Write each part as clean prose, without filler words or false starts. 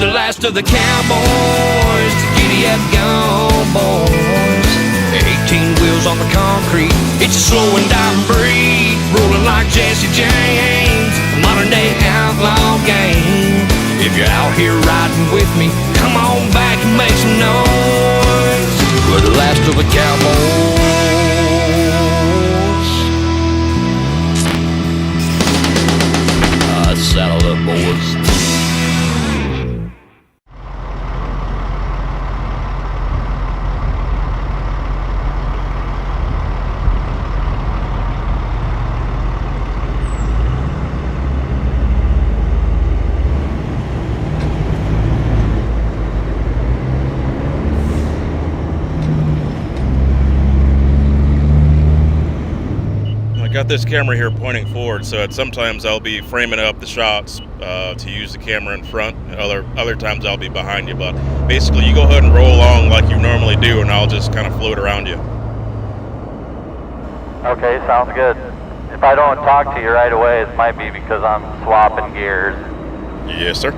the last of the cowboys to giddy up gone boys. 18 wheels on the concrete, it's a slow and dying breed, rolling like Jesse James, a modern day outlaw gang. If you're out here riding with me, come on back and make some noise. We're the last of the cowboys. Saddle up, boys. Got this camera here pointing forward, so sometimes I'll be framing up the shots to use the camera in front, and other times I'll be behind you. But basically, you go ahead and roll along like you normally do, and I'll just kind of float around you. Okay, sounds good. If I don't talk to you right away, it might be because I'm swapping gears. Yes, sir.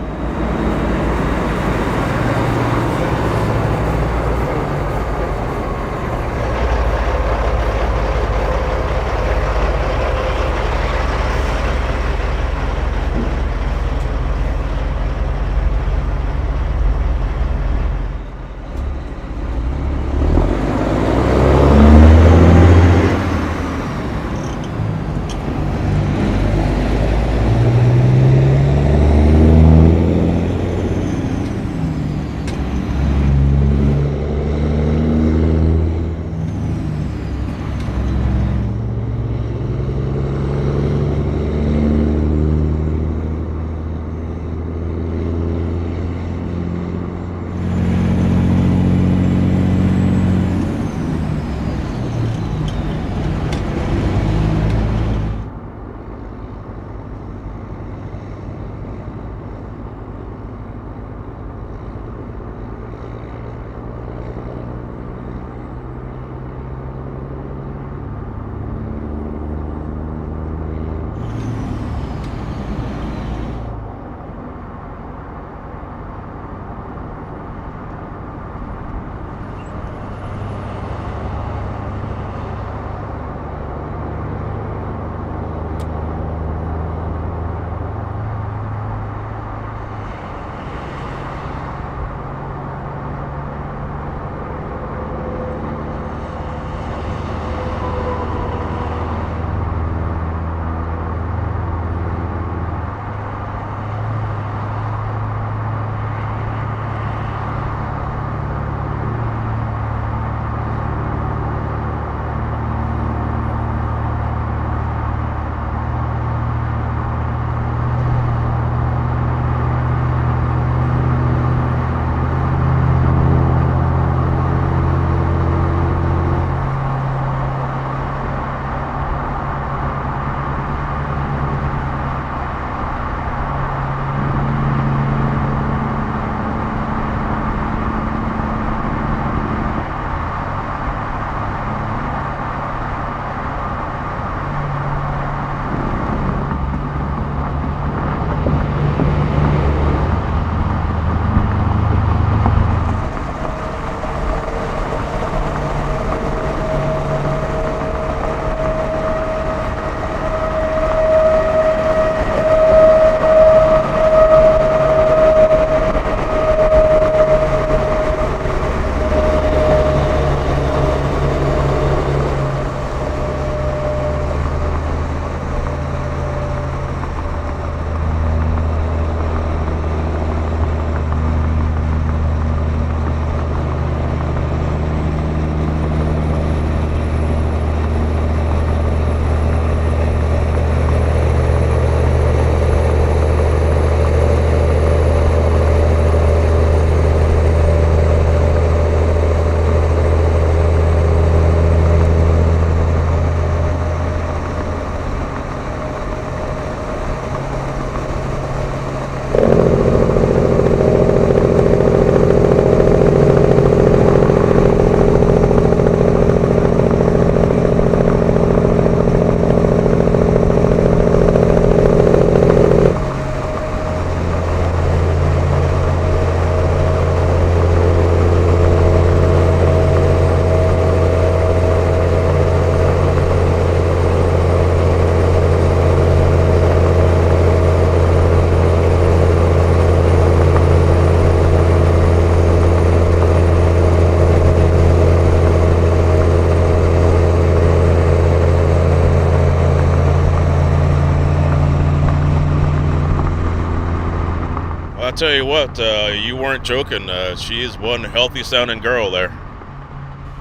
tell you what, you weren't joking. She is one healthy sounding girl there.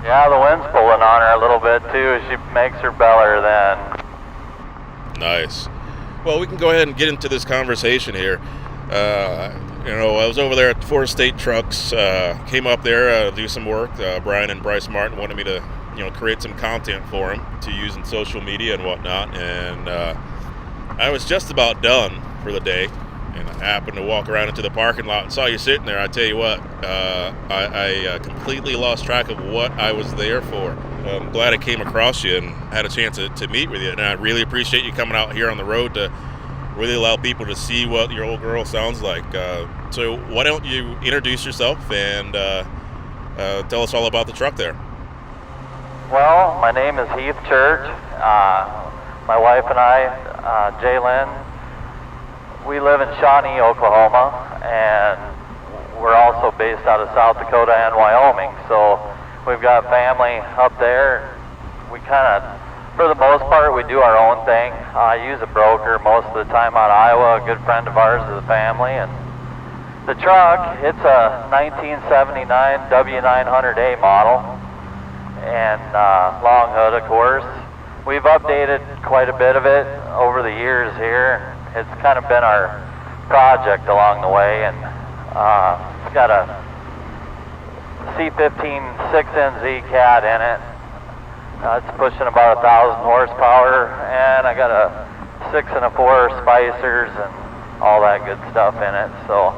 Yeah, the wind's pulling on her a little bit too. She makes her beller then. Nice. Well, we can go ahead and get into this conversation here. I was over there at Forest State Trucks, came up there to do some work. Brian and Bryce Martin wanted me to, create some content for them to use in social media and whatnot. And I was just about done for the day, and I happened to walk around into the parking lot and saw you sitting there. I tell you what, I completely lost track of what I was there for. I'm glad I came across you and had a chance to meet with you, and I really appreciate you coming out here on the road to really allow people to see what your old girl sounds like. So why don't you introduce yourself and tell us all about the truck there? Well, my name is Heath Church. My wife and I, Jaylyn, we live in Shawnee, Oklahoma, and we're also based out of South Dakota and Wyoming. So we've got family up there. We kind of, for the most part, we do our own thing. I use a broker most of the time out of Iowa, a good friend of ours of the family. And the truck, it's a 1979 W900A model, and long hood, of course. We've updated quite a bit of it over the years here. It's kind of been our project along the way, and it's got a C15 6NZ cat in it. It's pushing about 1,000 horsepower, and I got a 6 and a 4 spicers and all that good stuff in it. So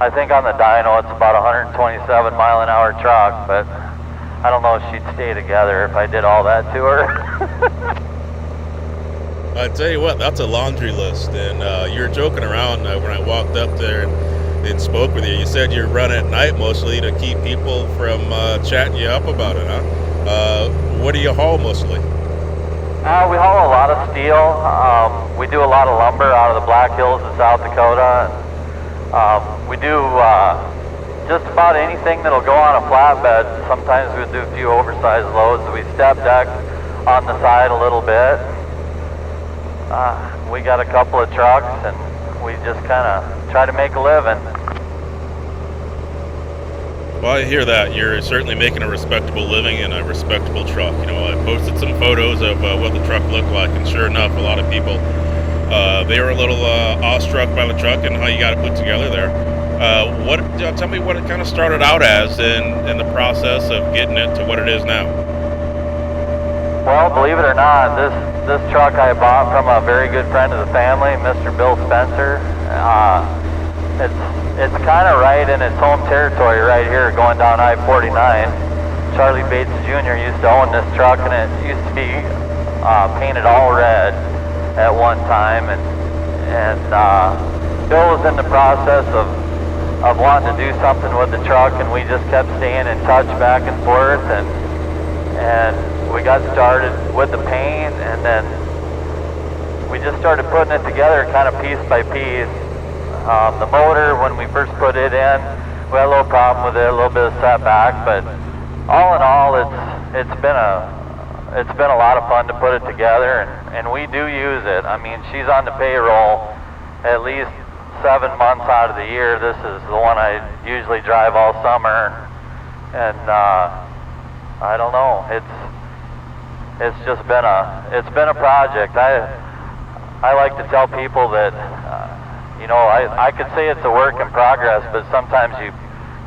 I think on the dyno it's about 127 mile an hour truck, but I don't know if she'd stay together if I did all that to her. I tell you what, that's a laundry list, and you were joking around when I walked up there and spoke with you. You said you run at night mostly to keep people from chatting you up about it, huh? What do you haul mostly? We haul a lot of steel. We do a lot of lumber out of the Black Hills of South Dakota. We do just about anything that'll go on a flatbed. Sometimes we do a few oversized loads. We step deck on the side a little bit. We got a couple of trucks, and we just kind of try to make a living. Well, I hear that. You're certainly making a respectable living in a respectable truck. I posted some photos of what the truck looked like, and sure enough, a lot of people, they were a little awestruck by the truck and how you got it put together there. Tell me what it kind of started out as in the process of getting it to what it is now. Well, believe it or not, this truck I bought from a very good friend of the family, Mr. Bill Spencer. It's kind of right in its home territory right here going down I-49. Charlie Bates Jr. used to own this truck, and it used to be painted all red at one time. And Bill was in the process of wanting to do something with the truck, and we just kept staying in touch back and forth. And we got started with the paint, and then we just started putting it together kind of piece by piece. The motor, when we first put it in, we had a little problem with it, a little bit of setback, but all in all, it's been a lot of fun to put it together, and we do use it. I mean, she's on the payroll at least 7 months out of the year. This is the one I usually drive all summer, and I don't know. It's just been a project. I like to tell people that I could say it's a work in progress, but sometimes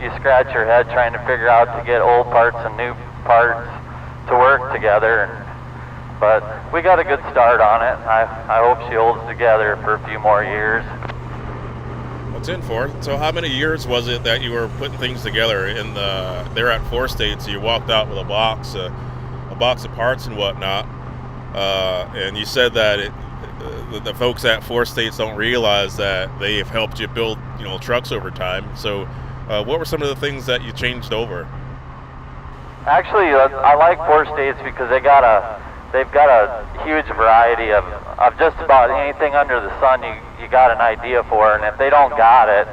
you scratch your head trying to figure out to get old parts and new parts to work together. But we got a good start on it. I hope she holds together for a few more years. What's in for? So how many years was it that you were putting things together there at Forest State? So you walked out with a box of parts and whatnot, and you said that the folks at Forest States don't realize that they have helped you build trucks over time. So what were some of the things that you changed over? Actually, I like Forest States because they've got a huge variety of just about anything under the sun you got an idea for, and if they don't got it,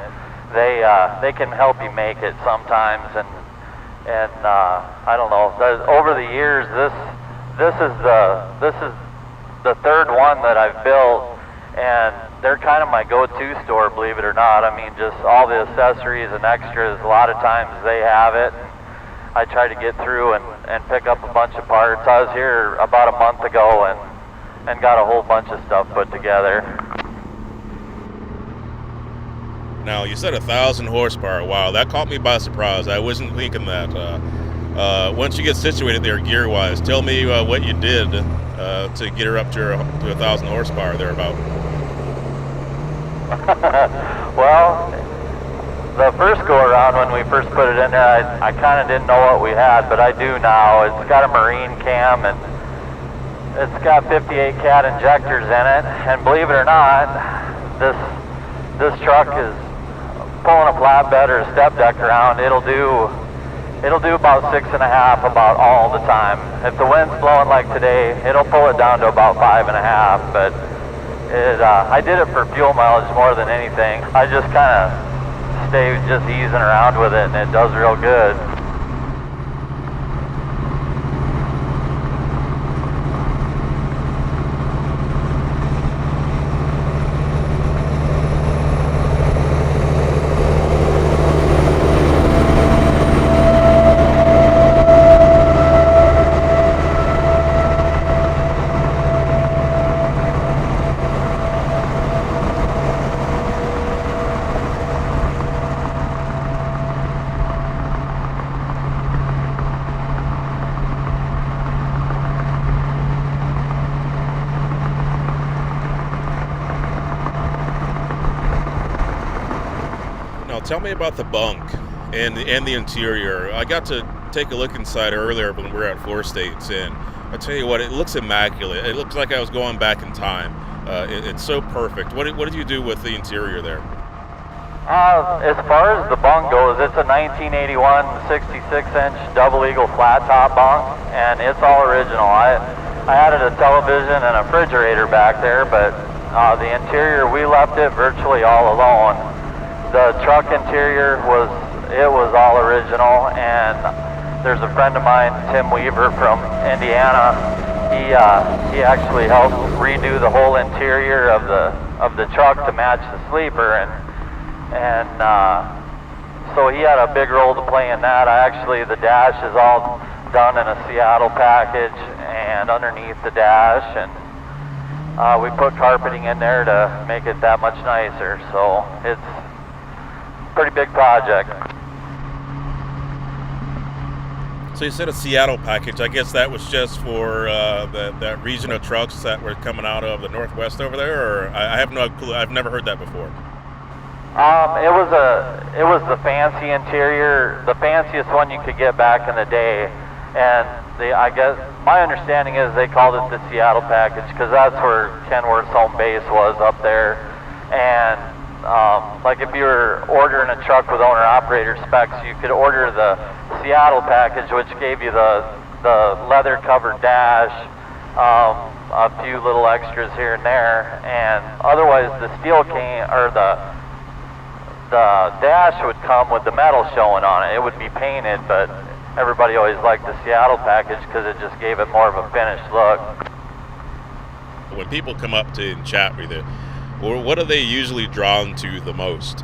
they can help you make it sometimes. And I don't know. Over the years, this is the third one that I've built, and they're kind of my go-to store, believe it or not. I mean, just all the accessories and extras, a lot of times they have it. I try to get through and pick up a bunch of parts. I was here about a month ago and got a whole bunch of stuff put together. Now, you said 1,000 horsepower. Wow, that caught me by surprise. I wasn't thinking that. Once you get situated there gear-wise, tell me what you did to get her up to 1,000 horsepower thereabout. Well, the first go-around when we first put it in there, I kind of didn't know what we had, but I do now. It's got a marine cam, and it's got 58 cat injectors in it, and believe it or not, this truck is pulling a flatbed or a step deck around. It'll do about 6.5 about all the time. If the wind's blowing like today, it'll pull it down to about 5.5, but I did it for fuel mileage more than anything. I just kind of stay just easing around with it, and it does real good. Tell me about the bunk and the interior. I got to take a look inside earlier when we were at Four States, and I tell you what, it looks immaculate. It looks like I was going back in time. It's so perfect. What did you do with the interior there? As far as the bunk goes, it's a 1981 66-inch double eagle flat top bunk, and it's all original. I added a television and a refrigerator back there, but the interior, we left it virtually all alone. The truck interior was all original, and there's a friend of mine, Tim Weaver from Indiana. He actually helped redo the whole interior of the truck to match the sleeper, and so he had a big role to play in that. The dash is all done in a Seattle package, and underneath the dash, and we put carpeting in there to make it that much nicer. So it's pretty big project. So you said a Seattle package. I guess that was just for that region of trucks that were coming out of the Northwest over there, or I have no clue. I've never heard that before. It was the fancy interior, the fanciest one you could get back in the day, and I guess my understanding is they called it the Seattle package because that's where Kenworth's home base was, up there, and like if you were ordering a truck with owner-operator specs, you could order the Seattle package, which gave you the leather-covered dash, a few little extras here and there, and otherwise the steel cane or the dash would come with the metal showing on it. It would be painted, but everybody always liked the Seattle package because it just gave it more of a finished look. When people come up to and chat with you, what are they usually drawn to the most?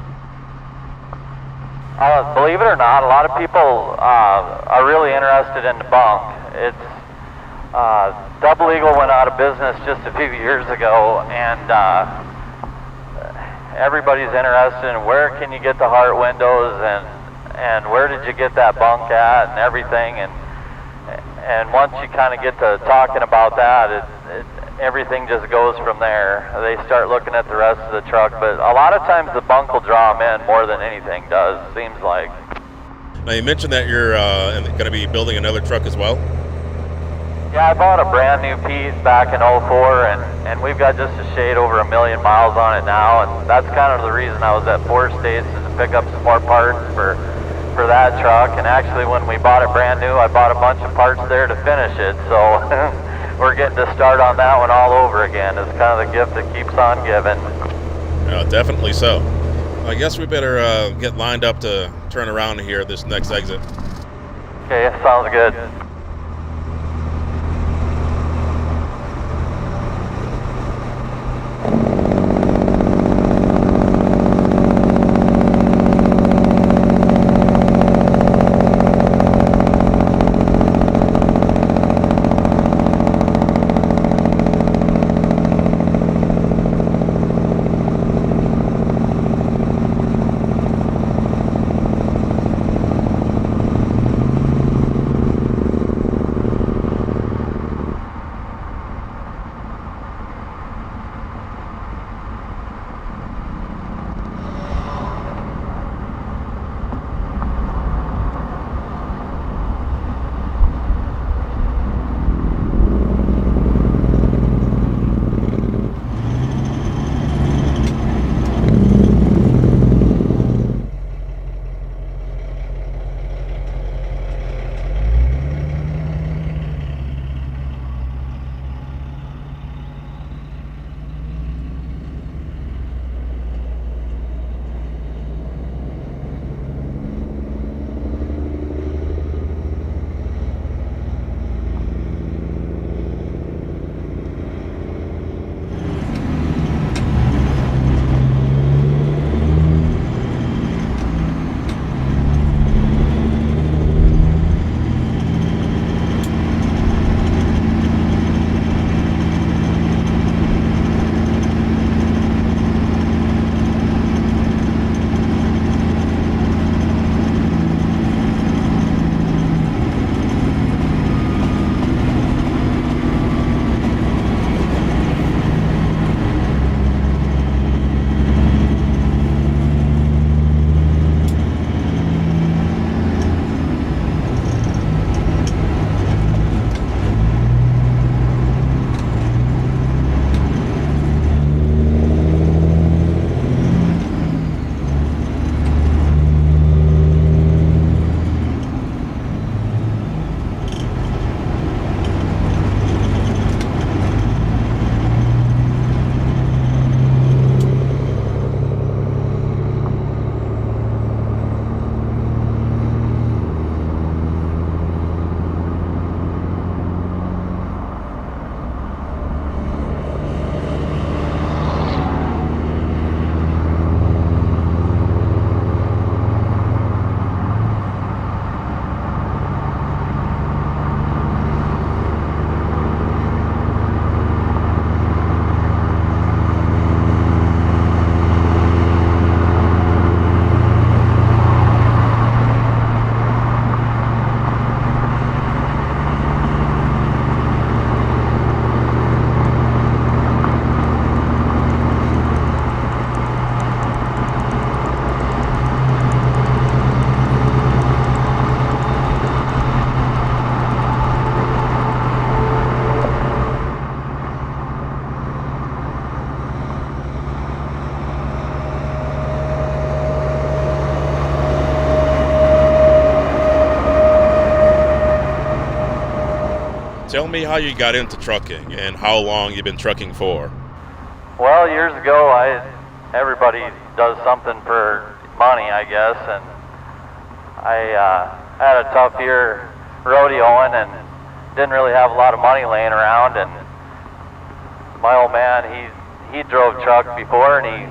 Believe it or not, a lot of people are really interested in the bunk. It's Double Eagle went out of business just a few years ago, and everybody's interested in where can you get the Hart windows, and where did you get that bunk at, and everything. And once you kind of get to talking about that, everything just goes from there. They start looking at the rest of the truck, but a lot of times the bunk will draw them in more than anything does, seems like. Now you mentioned that you're going to be building another truck as well? Yeah, I bought a brand new Pete back in 04, and we've got just a shade over 1 million miles on it now, and that's kind of the reason I was at Four States, is to pick up some more parts for that truck. And actually when we bought it brand new, I bought a bunch of parts there to finish it, so we're getting to start on that one all over again. It's kind of the gift that keeps on giving. Definitely so. I guess we better get lined up to turn around here at this next exit. Okay, sounds good. Tell me how you got into trucking and how long you've been trucking for. Well, years ago, everybody does something for money, I guess, and I had a tough year rodeoing and didn't really have a lot of money laying around, and my old man, he drove truck before, and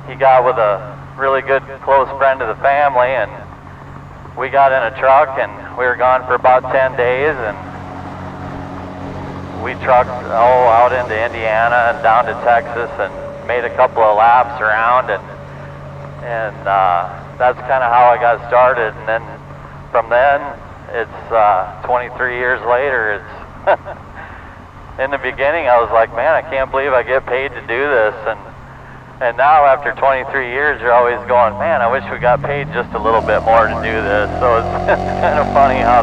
he got with a really good close friend of the family, and we got in a truck, and we were gone for about 10 days, and we trucked out into Indiana and down to Texas and made a couple of laps around, and that's kind of how I got started. And then from then, it's 23 years later. It's in the beginning, I was like, man, I can't believe I get paid to do this, and now after 23 years, you're always going, man, I wish we got paid just a little bit more to do this. So it's kind of funny how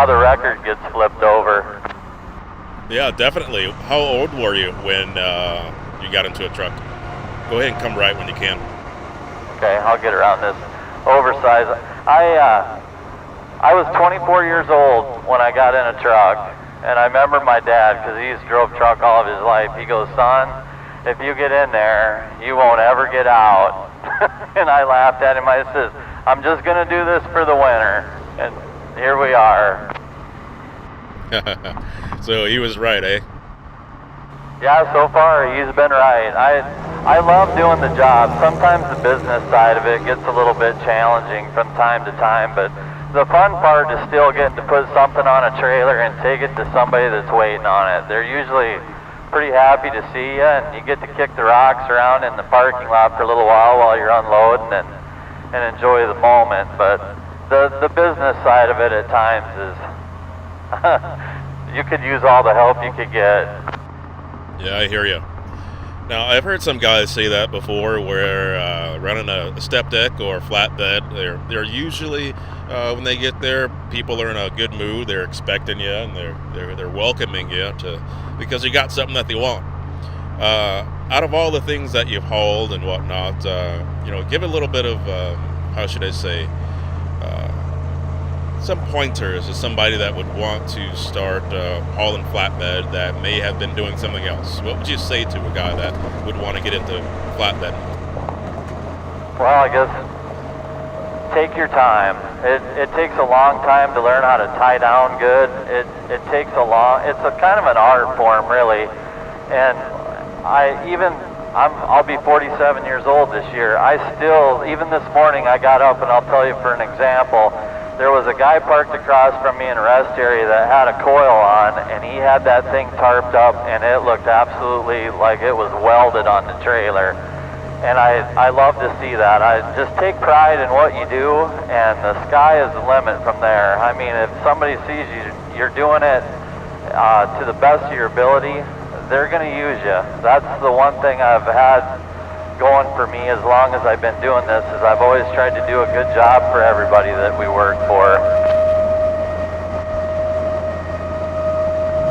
the record gets flipped over. Yeah, definitely. How old were you when you got into a truck? Go ahead and come right when you can. Okay, I'll get around this oversized. I was 24 years old when I got in a truck, and I remember my dad, because he's drove truck all of his life. He goes, son, if you get in there, you won't ever get out. And I laughed at him. I said, I'm just going to do this for the winter. And here we are. So he was right, eh? Yeah, so far he's been right. I love doing the job. Sometimes the business side of it gets a little bit challenging from time to time, but the fun part is still getting to put something on a trailer and take it to somebody that's waiting on it. They're usually pretty happy to see you, and you get to kick the rocks around in the parking lot for a little while you're unloading and enjoy the moment. But the business side of it at times is you could use all the help you could get. Yeah, I hear you. Now, I've heard some guys say that before, where running a step deck or flatbed, they're usually when they get there, people are in a good mood. They're expecting you, and they're welcoming you because you got something that they want. Out of all the things that you've hauled and whatnot, give a little bit of how should I say, some pointers to somebody that would want to start hauling flatbed that may have been doing something else. What would you say to a guy that would want to get into flatbed? Well, I guess take your time. It takes a long time to learn how to tie down good. It takes it's a kind of an art form, really. And I'll be 47 years old this year. Even this morning I got up, and I'll tell you for an example, there was a guy parked across from me in a rest area that had a coil on, and he had that thing tarped up, and it looked absolutely like it was welded on the trailer. And I love to see that. I just take pride in what you do, and the sky is the limit from there. I mean, if somebody sees you're doing it to the best of your ability, they're going to use you. That's the one thing I've had going for me as long as I've been doing this, is I've always tried to do a good job for everybody that we work for.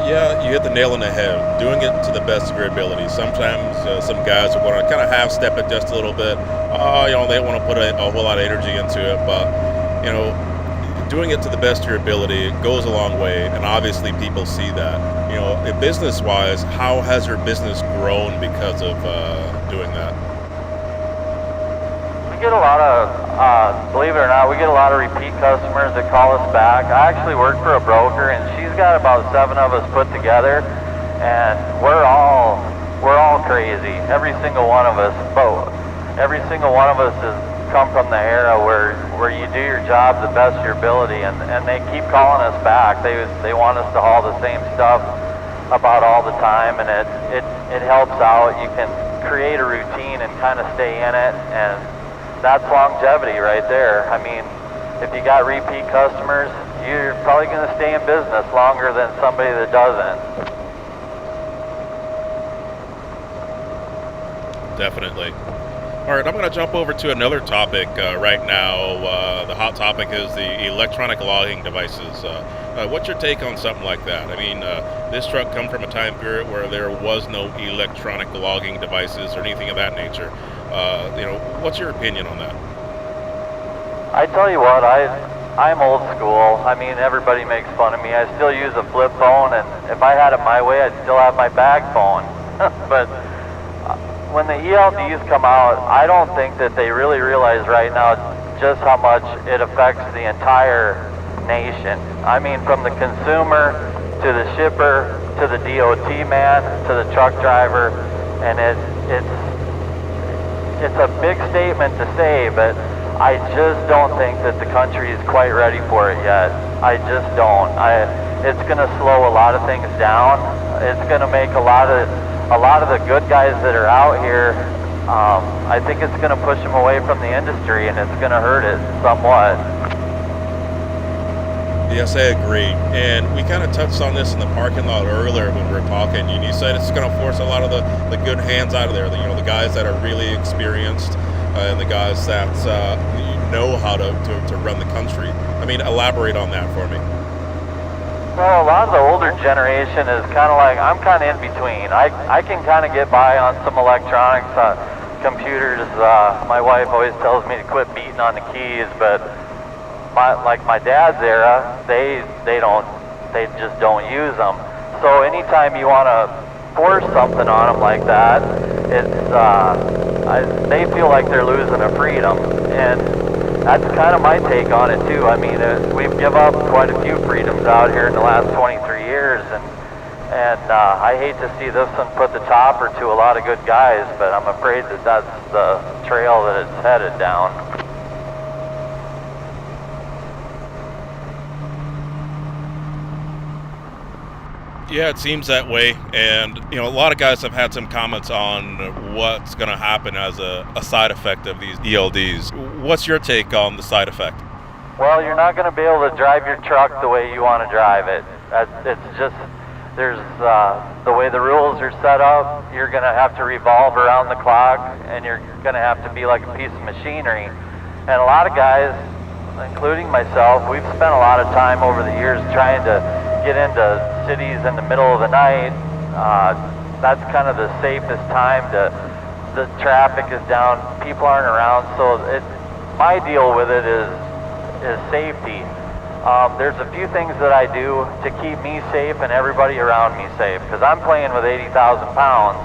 Yeah, you hit the nail on the head. Doing it to the best of your ability. Sometimes some guys are going to kind of half-step it just a little bit. They want to put a whole lot of energy into it, but doing it to the best of your ability goes a long way, and obviously people see that. Business-wise, how has your business grown because of doing that? We get a lot of, believe it or not, we get a lot of repeat customers that call us back. I actually work for a broker, and she's got about 7 of us put together, and we're all crazy. Every single one of us, has come from the era where you do your job the best of your ability, and they keep calling us back. They want us to haul the same stuff about all the time, and it helps out. You can create a routine and kind of stay in it, and that's longevity right there. I mean, if you got repeat customers, you're probably going to stay in business longer than somebody that doesn't. Definitely. All right, I'm going to jump over to another topic right now. The hot topic is the electronic logging devices. What's your take on something like that? I mean, this truck come from a time period where there was no electronic logging devices or anything of that nature. What's your opinion on that? I tell you what, I'm old school. I mean, everybody makes fun of me. I still use a flip phone, and if I had it my way, I'd still have my bag phone. But when the ELDs come out, I don't think that they really realize right now just how much it affects the entire nation. I mean, from the consumer to the shipper to the DOT man to the truck driver, and it's a big statement to say, but I just don't think that the country is quite ready for it yet. I just don't. It's going to slow a lot of things down. It's going to make a lot of the good guys that are out here, I think it's going to push them away from the industry, and it's going to hurt it somewhat. Yes, I agree. And we kind of touched on this in the parking lot earlier when we were talking. And you said it's going to force a lot of the good hands out of there. The guys that are really experienced and the guys that know how to run the country. I mean, elaborate on that for me. Well, a lot of the older generation is kind of like, I'm kind of in between. I can kind of get by on some electronics, computers. My wife always tells me to quit beating on the keys, but my dad's era, they just don't use them. So anytime you want to force something on them like that, they feel like they're losing a freedom, and that's kind of my take on it too. I mean, we've given up quite a few freedoms out here in the last 23 years, and I hate to see this one put the topper to a lot of good guys, but I'm afraid that that's the trail that it's headed down. Yeah, it seems that way, and a lot of guys have had some comments on what's going to happen as a side effect of these ELDs. What's your take on the side effect? Well, you're not going to be able to drive your truck the way you want to drive it. It's just, there's the way the rules are set up, you're going to have to revolve around the clock, and you're going to have to be like a piece of machinery. And a lot of guys, including myself, we've spent a lot of time over the years trying to get into cities in the middle of the night. That's kind of the safest time. The traffic is down, people aren't around, so my deal with it is safety. There's a few things that I do to keep me safe and everybody around me safe, because I'm playing with 80,000 pounds,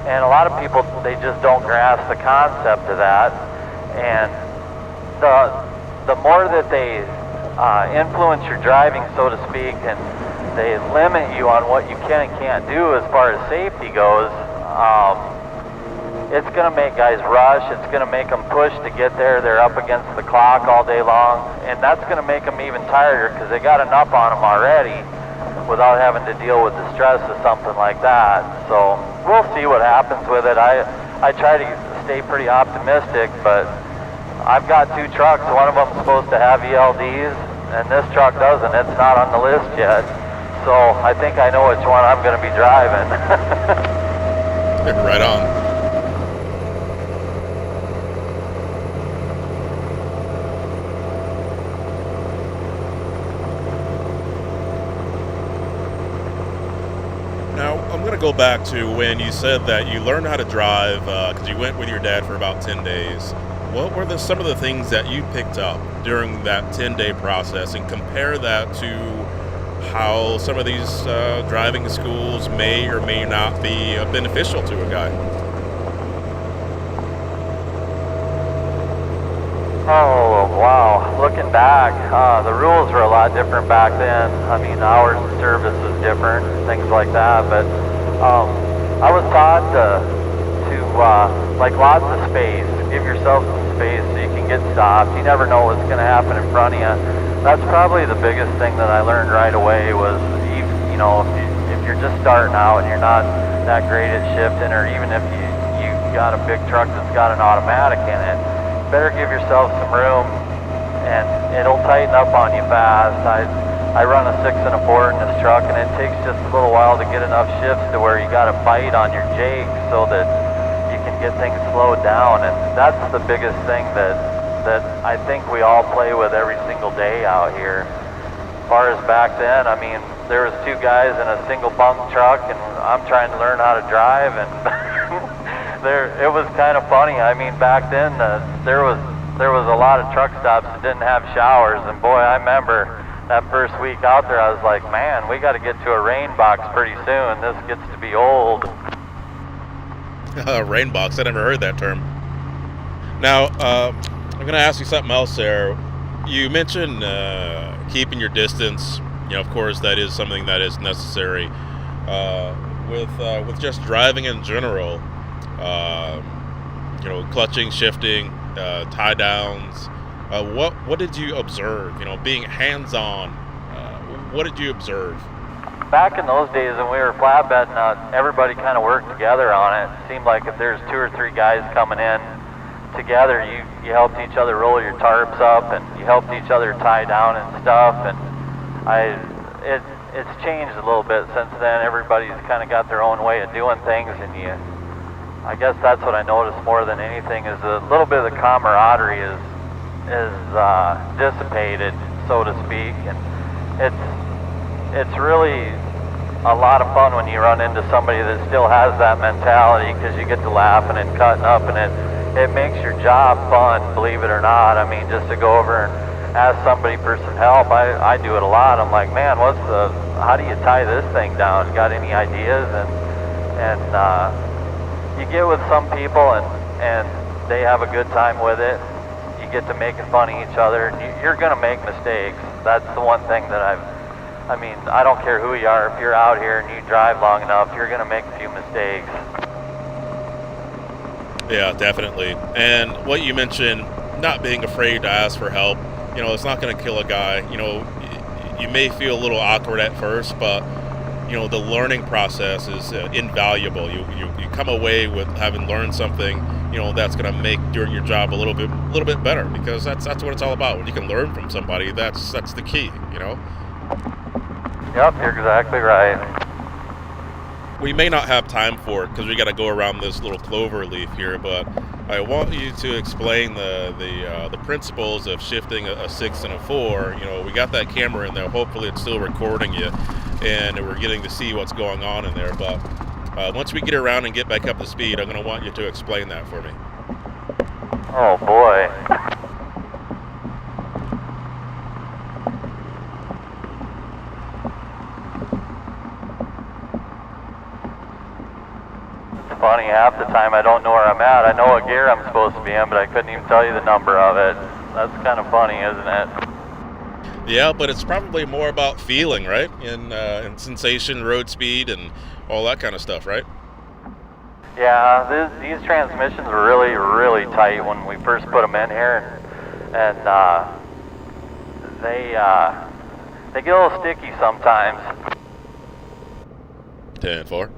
and a lot of people, they just don't grasp the concept of that. And the more that they influence your driving, so to speak, and they limit you on what you can and can't do as far as safety goes, it's going to make guys rush. It's going to make them push to get there. They're up against the clock all day long, and that's going to make them even tireder because they got enough on them already without having to deal with the stress of something like that. So we'll see what happens with it. I try to stay pretty optimistic, but I've got 2 trucks. One of them's supposed to have ELDs, and this truck doesn't. It's not on the list yet. So I think I know which one I'm going to be driving. Right on. Now, I'm going to go back to when you said that you learned how to drive because you went with your dad for about 10 days. What were some of the things that you picked up during that 10-day process, and compare that to how some of these driving schools may or may not be beneficial to a guy? Oh, wow. Looking back, the rules were a lot different back then. I mean, hours of service was different, things like that. But I was taught to like lots of space. Give yourself some space so you can get stopped. You never know what's going to happen in front of you. That's probably the biggest thing that I learned right away was, if you're just starting out and you're not that great at shifting, or even if you got a big truck that's got an automatic in it, better give yourself some room, and it'll tighten up on you fast. I run a 6 and a 4 in this truck, and it takes just a little while to get enough shifts to where you got to bite on your jake so that you can get things slowed down, and that's the biggest thing that I think we all play with every single day out here. As far as back then, I mean, there was 2 guys in a single bunk truck, and I'm trying to learn how to drive, and it was kind of funny. I mean, back then there was there was a lot of truck stops that didn't have showers, and boy, I remember that first week out there, I was like, man, we got to get to a rain box pretty soon. This gets to be old. Rain box, I never heard that term. Now, I'm going to ask you something else there. You mentioned keeping your distance. You know, of course, that is something that is necessary. With just driving in general, you know, clutching, shifting, tie downs. What did you observe? You know, being hands-on, what did you observe? Back in those days when we were flatbedding, everybody kind of worked together on it. It seemed like if there's 2 or 3 guys coming in together, you helped each other roll your tarps up, and you helped each other tie down and stuff. And it's changed a little bit since then. Everybody's kind of got their own way of doing things, and I guess that's what I noticed more than anything is a little bit of the camaraderie is dissipated, so to speak, and it's really a lot of fun when you run into somebody that still has that mentality, because you get to laughing and cutting up, and it makes your job fun, believe it or not. I mean, just to go over and ask somebody for some help, I do it a lot. I'm like, man, how do you tie this thing down? Got any ideas? And you get with some people and they have a good time with it. You get to making fun of each other. You're going to make mistakes. That's the one thing that I mean, I don't care who you are. If you're out here and you drive long enough, you're going to make a few mistakes. Yeah, definitely. And what you mentioned, not being afraid to ask for help, you know, it's not going to kill a guy. You know, you may feel a little awkward at first, but, you know, the learning process is invaluable. You come away with having learned something, you know, that's going to make doing your job a little bit better, because that's what it's all about. When you can learn from somebody, that's the key, you know? Yep, you're exactly right. We may not have time for it because we got to go around this little clover leaf here, but I want you to explain the principles of shifting a 6 and a 4. You know, we got that camera in there. Hopefully it's still recording you, and we're getting to see what's going on in there. But once we get around and get back up to speed, I'm going to want you to explain that for me. Oh, boy. Funny, half the time I don't know where I'm at. I know what gear I'm supposed to be in, but I couldn't even tell you the number of it. That's kind of funny, isn't it? Yeah, but it's probably more about feeling, right? And sensation, road speed, and all that kind of stuff, right? Yeah, these transmissions are really, really tight when we first put them in here, and they get a little sticky sometimes. 10-4.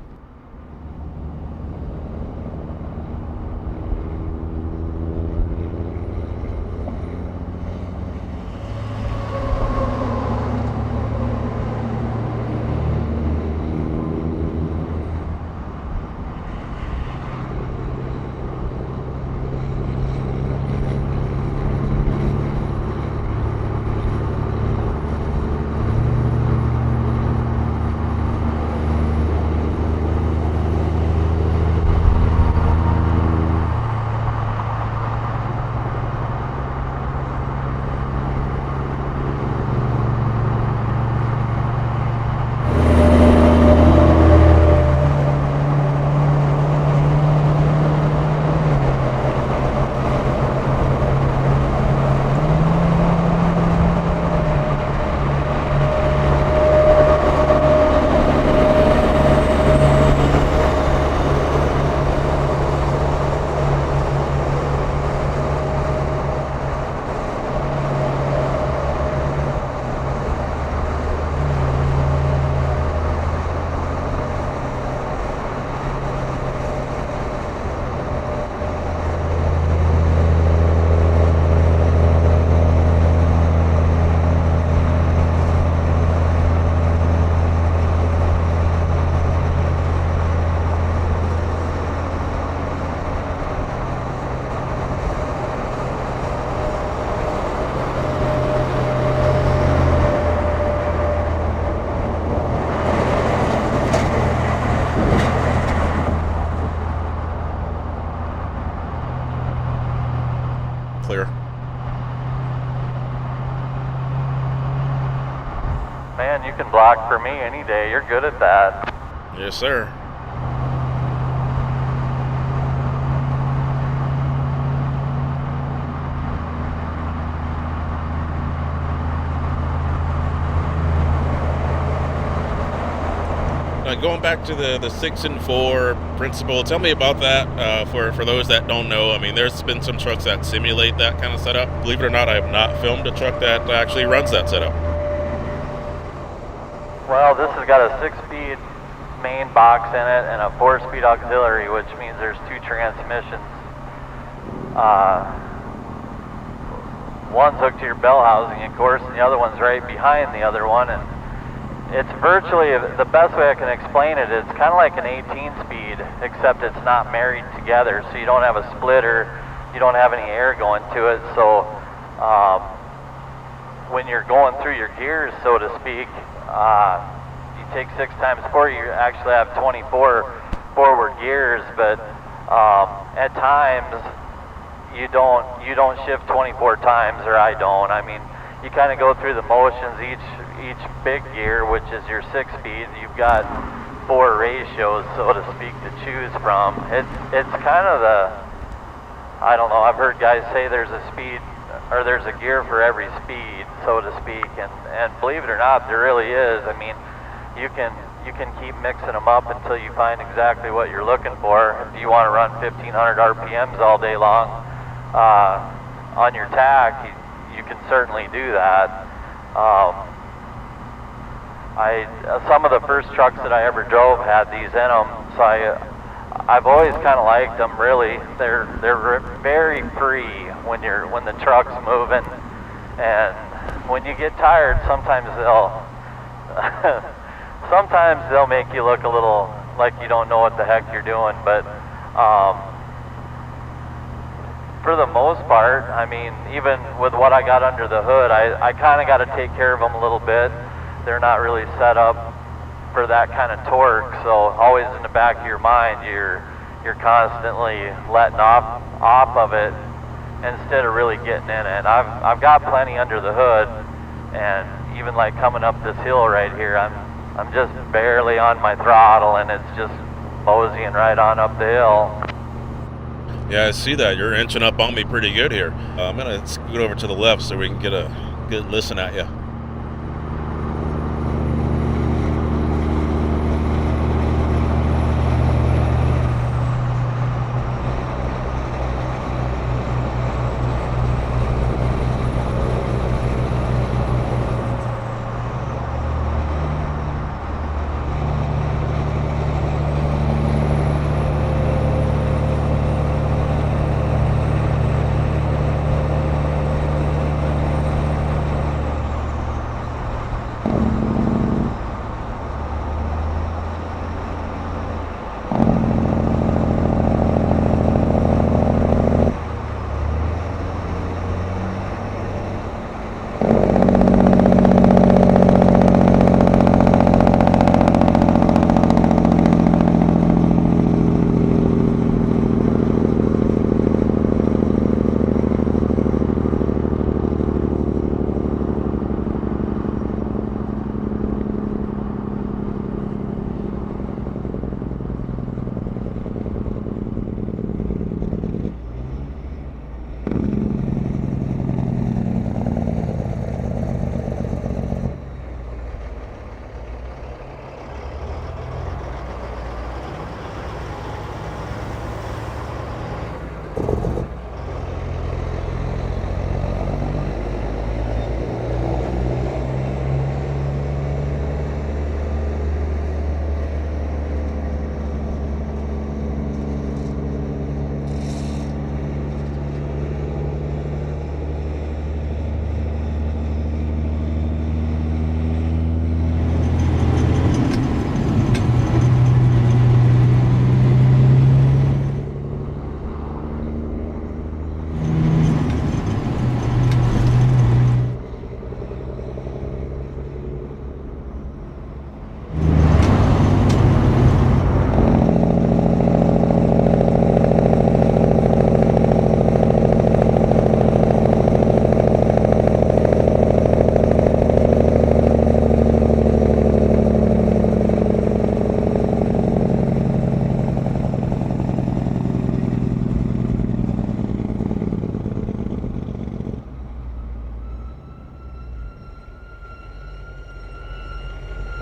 man, you can block for me any day. You're good at that. Yes, sir. Going back to the 6 and 4 principle, tell me about that for those that don't know. I mean, there's been some trucks that simulate that kind of setup. Believe it or not, I have not filmed a truck that actually runs that setup. Well, this has got a 6-speed main box in it and a 4-speed auxiliary, which means there's 2 transmissions. One's hooked to your bell housing, of course, and the other one's right behind the other one. And it's virtually, the best way I can explain it, it's kind of like an 18-speed, except it's not married together, so you don't have a splitter, you don't have any air going to it, so when you're going through your gears, so to speak, you take 6 times 4, you actually have 24 forward gears, but at times you don't shift 24 times, or I don't. I mean, you kind of go through the motions. Each big gear, which is your 6-speed, you've got 4 ratios, so to speak, to choose from. It's kind of I don't know, I've heard guys say there's a speed, or there's a gear for every speed, so to speak, and believe it or not, there really is. I mean, you can keep mixing them up until you find exactly what you're looking for. If you want to run 1,500 RPMs all day long on your tack, you can certainly do that. Some of the first trucks that I ever drove had these in them, so I've always kind of liked them. Really, they're very free when the truck's moving, and when you get tired, sometimes they'll make you look a little like you don't know what the heck you're doing, but for the most part, I mean, even with what I got under the hood, I kind of got to take care of them a little bit. They're not really set up for that kind of torque, so always in the back of your mind, you're constantly letting off of it instead of really getting in it. I've got plenty under the hood, and even like coming up this hill right here, I'm just barely on my throttle, and it's just moseying right on up the hill. Yeah, I see that. You're inching up on me pretty good here. I'm going to scoot over to the left so we can get a good listen at you.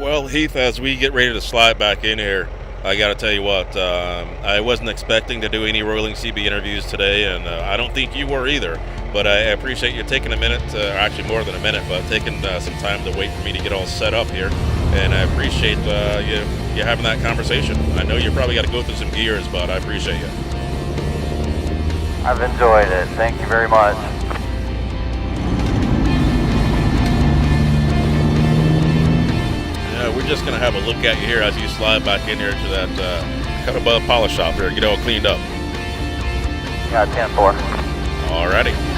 Well, Heath, as we get ready to slide back in here, I got to tell you what, I wasn't expecting to do any Rolling CB interviews today, and I don't think you were either. But I appreciate you taking a minute, actually more than a minute, but taking some time to wait for me to get all set up here. And I appreciate you having that conversation. I know you probably got to go through some gears, but I appreciate you. I've enjoyed it. Thank you very much. We're just going to have a look at you here as you slide back in here to that cut above polish shop here, get all cleaned up. Yeah, 10-4. Alrighty.